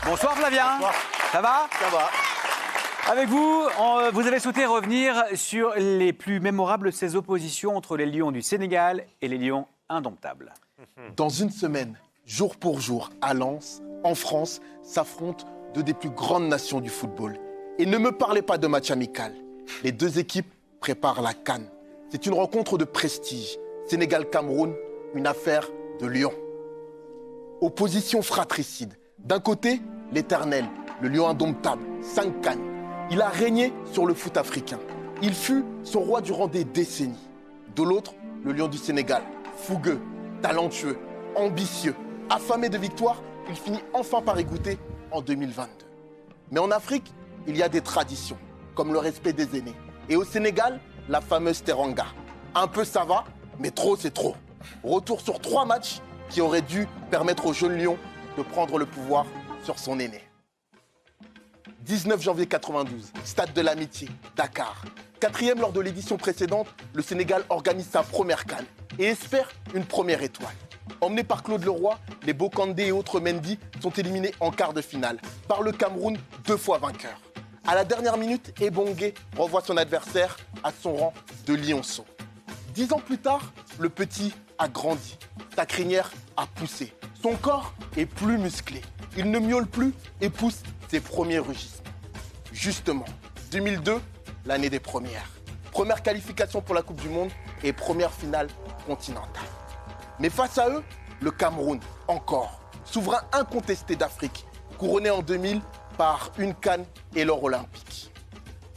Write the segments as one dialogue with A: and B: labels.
A: Bonsoir Flavien.
B: Bonsoir.
A: Ça va?
B: Ça va.
A: Avec vous, vous avez souhaité revenir sur les plus mémorables de ces oppositions entre les Lions du Sénégal et les Lions indomptables.
B: Dans une semaine, jour pour jour, à Lens, en France, s'affrontent deux des plus grandes nations du football. Et ne me parlez pas de match amical. Les deux équipes préparent la CAN. C'est une rencontre de prestige. Sénégal-Cameroun, une affaire de Lions. Opposition fratricide. D'un côté, l'éternel, le Lion indomptable, 5 CAN. Il a régné sur le foot africain. Il fut son roi durant des décennies. De l'autre, le Lion du Sénégal, fougueux, talentueux, ambitieux, affamé de victoire, il finit enfin par y goûter en 2022. Mais en Afrique, il y a des traditions, comme le respect des aînés. Et au Sénégal, la fameuse teranga. Un peu ça va, mais trop c'est trop. Retour sur 3 matchs qui auraient dû permettre au jeune Lion de prendre le pouvoir sur son aîné. 19 janvier 92, Stade de l'Amitié, Dakar. 4e lors de l'édition précédente, le Sénégal organise sa première CAN et espère une première étoile. Emmenés par Claude Leroy, les Bokandé et autres Mendy sont éliminés en quart de finale par le Cameroun, 2 fois vainqueur. À la dernière minute, Ebongué revoit son adversaire à son rang de lionceau. 10 ans plus tard, le petit a grandi. Sa crinière a poussé. Son corps est plus musclé. Il ne miaule plus et pousse ses premiers rugissements. Justement, 2002, l'année des premières. Première qualification pour la Coupe du Monde et première finale continentale. Mais face à eux, le Cameroun, encore, souverain incontesté d'Afrique, couronné en 2000 par une CAN et l'or olympique.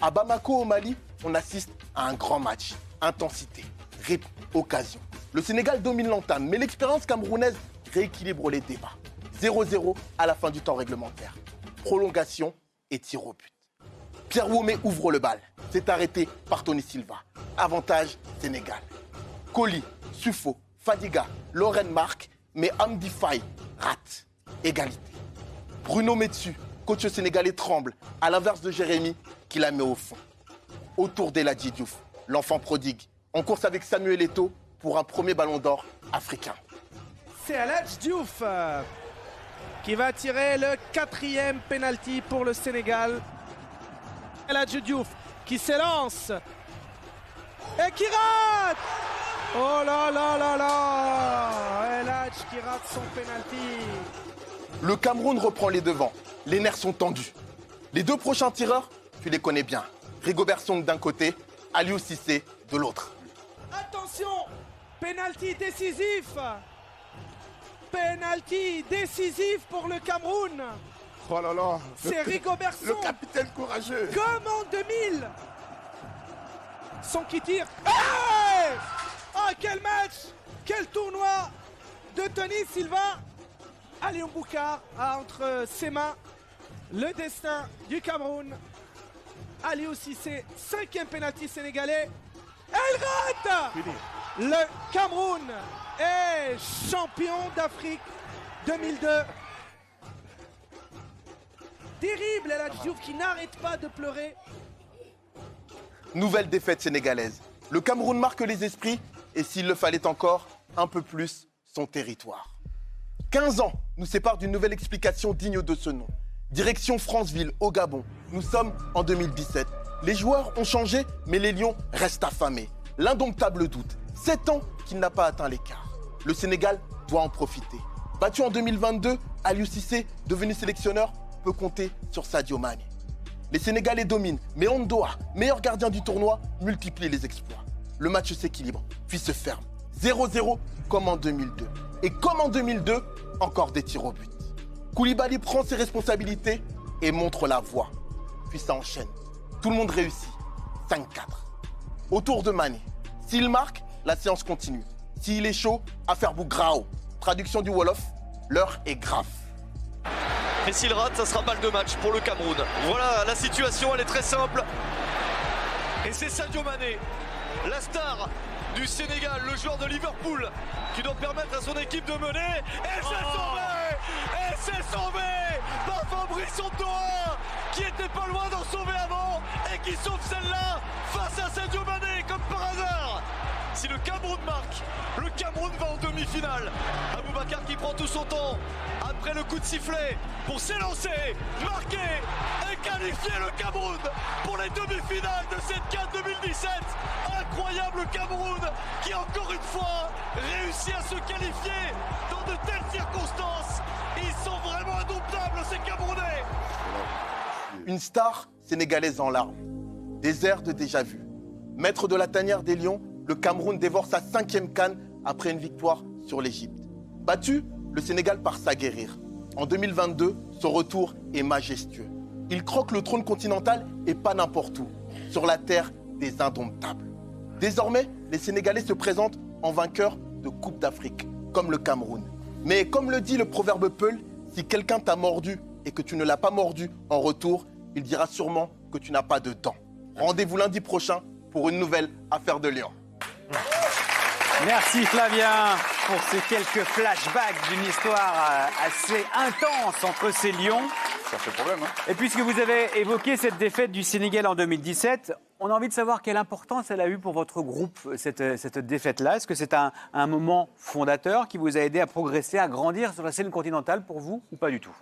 B: À Bamako, au Mali, on assiste à un grand match. Intensité, rythme, occasion. Le Sénégal domine l'entame, mais l'expérience camerounaise rééquilibre les débats. 0-0 à la fin du temps réglementaire. Prolongation et tir au but. Pierre Womé ouvre le bal. C'est arrêté par Tony Silva. Avantage Sénégal. Koli, Sufo, Fadiga, Lorraine marque, mais Amdi Faye rate. Égalité. Bruno Metsu, coach sénégalais, tremble, à l'inverse de Jérémy qui la met au fond. Autour d'Eladji Diouf, l'enfant prodigue, en course avec Samuel Eto'o pour un premier ballon d'or africain.
C: C'est Eladji Diouf qui va tirer le 4e penalty pour le Sénégal. Eladji Diouf qui s'élance et qui rate. Oh là là là là, Eladji qui rate son penalty.
B: Le Cameroun reprend les devants. Les nerfs sont tendus. Les 2 prochains tireurs, tu les connais bien. Rigobert Song d'un côté, Aliou Cissé de l'autre.
C: Attention, penalty décisif. Penalty décisif pour le Cameroun.
D: Oh là là.
C: C'est Rigobert Song.
D: Le capitaine courageux.
C: Comme en 2000. Son qui tire. Hey, oh, quel match. Quel tournoi de Tony Silva. Aliou Boukar a entre ses mains le destin du Cameroun. Aliou Cissé, 5e penalty sénégalais. Elle rate. Le Cameroun est champion d'Afrique 2002. Terrible, Eladji Diouf qui n'arrête pas de pleurer.
B: Nouvelle défaite sénégalaise. Le Cameroun marque les esprits et s'il le fallait encore, un peu plus, son territoire. 15 ans nous séparent d'une nouvelle explication digne de ce nom. Direction Franceville, au Gabon. Nous sommes en 2017. Les joueurs ont changé, mais les Lions restent affamés. L'indomptable doute. 7 ans qu'il n'a pas atteint l'écart. Le Sénégal doit en profiter. Battu en 2022, Aliou Cissé, devenu sélectionneur, peut compter sur Sadio Mané. Les Sénégalais dominent, mais Ondoa, meilleur gardien du tournoi, multiplie les exploits. Le match s'équilibre, puis se ferme. 0-0 comme en 2002. Et comme en 2002, encore des tirs au but. Koulibaly prend ses responsabilités et montre la voie. Puis ça enchaîne. Tout le monde réussit. 5-4. Autour de Mané. S'il marque, la séance continue. S'il est chaud, affaire Bougrao. Traduction du Wolof, l'heure est grave.
E: Et s'il rate, ça sera balle de match pour le Cameroun. Voilà, la situation, elle est très simple. Et c'est Sadio Mané, la star du Sénégal, le joueur de Liverpool, qui doit permettre à son équipe de mener. Et c'est sauvé! Et c'est sauvé par Fabrice Ondoa, qui était pas loin d'en sauver avant et qui sauve celle-là face à Sadio Mané, comme par hasard. Si le Cameroun marque, le Cameroun va en demi-finale. Aboubacar qui prend tout son temps après le coup de sifflet pour s'élancer, marquer et qualifier le Cameroun pour les demi-finales de cette CAN 2017. Incroyable Cameroun qui encore une fois réussit à se qualifier dans de telles circonstances. Ils sont vraiment indomptables ces Camerounais.
B: Une star sénégalaise en larmes. Des airs de déjà-vu. Maître de la tanière des Lions, le Cameroun dévore sa 5e CAN après une victoire sur l'Égypte. Battu, le Sénégal part s'aguerrir. En 2022, son retour est majestueux. Il croque le trône continental et pas n'importe où, sur la terre des indomptables. Désormais, les Sénégalais se présentent en vainqueurs de Coupe d'Afrique, comme le Cameroun. Mais comme le dit le proverbe Peul, si quelqu'un t'a mordu et que tu ne l'as pas mordu en retour, il dira sûrement que tu n'as pas de dents. Rendez-vous lundi prochain pour une nouvelle Affaire de Lion.
A: Merci Flavien pour ces quelques flashbacks d'une histoire assez intense entre ces lions.
D: Ça fait problème, hein.
A: Et puisque vous avez évoqué cette défaite du Sénégal en 2017, on a envie de savoir quelle importance elle a eu pour votre groupe, cette défaite-là. Est-ce que c'est un moment fondateur qui vous a aidé à progresser, à grandir sur la scène continentale pour vous ou pas du tout?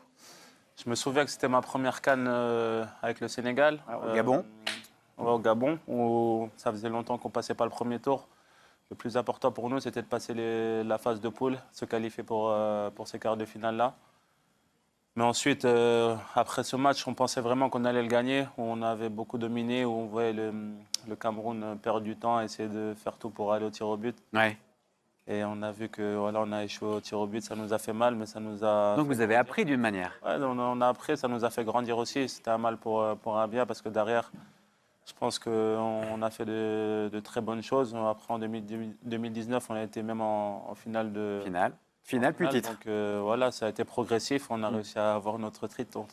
F: Je me souviens que c'était ma première CAN avec le Sénégal.
A: Au Gabon.
F: Au Gabon, où ça faisait longtemps qu'on ne passait pas le premier tour. Le plus important pour nous, c'était de passer la phase de poule, se qualifier pour ces quarts de finale-là. Mais ensuite, après ce match, on pensait vraiment qu'on allait le gagner. On avait beaucoup dominé, où on voyait le Cameroun perdre du temps, essayer de faire tout pour aller au tir au but.
A: Ouais.
F: Et on a vu que voilà, on a échoué au tir au but, ça nous a fait mal, mais ça nous a...
A: Donc vous avez appris d'une manière.
F: Ouais, on a appris, ça nous a fait grandir aussi. C'était un mal pour un bien, parce que derrière, je pense qu'on a fait de très bonnes choses. Après, en 2019, on a été même en finale de...
A: Finale plus titre.
F: Donc voilà, ça a été progressif. On a réussi à avoir notre titre,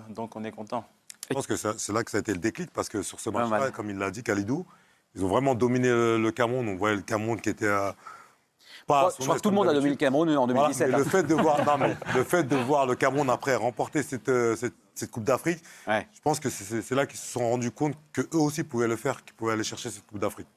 F: donc on est content.
G: Je pense que c'est là que ça a été le déclic, parce que sur ce match-là, comme il l'a dit, Khalidou, ils ont vraiment dominé le Cameroun. On voyait le Cameroun qui était à...
A: Je crois que tout le monde a dominé le Cameroun en 2017.
G: Voilà, le fait de voir le Cameroun après remporter cette Coupe d'Afrique, je pense que c'est là qu'ils se sont rendus compte qu'eux aussi pouvaient le faire, qu'ils pouvaient aller chercher cette Coupe d'Afrique.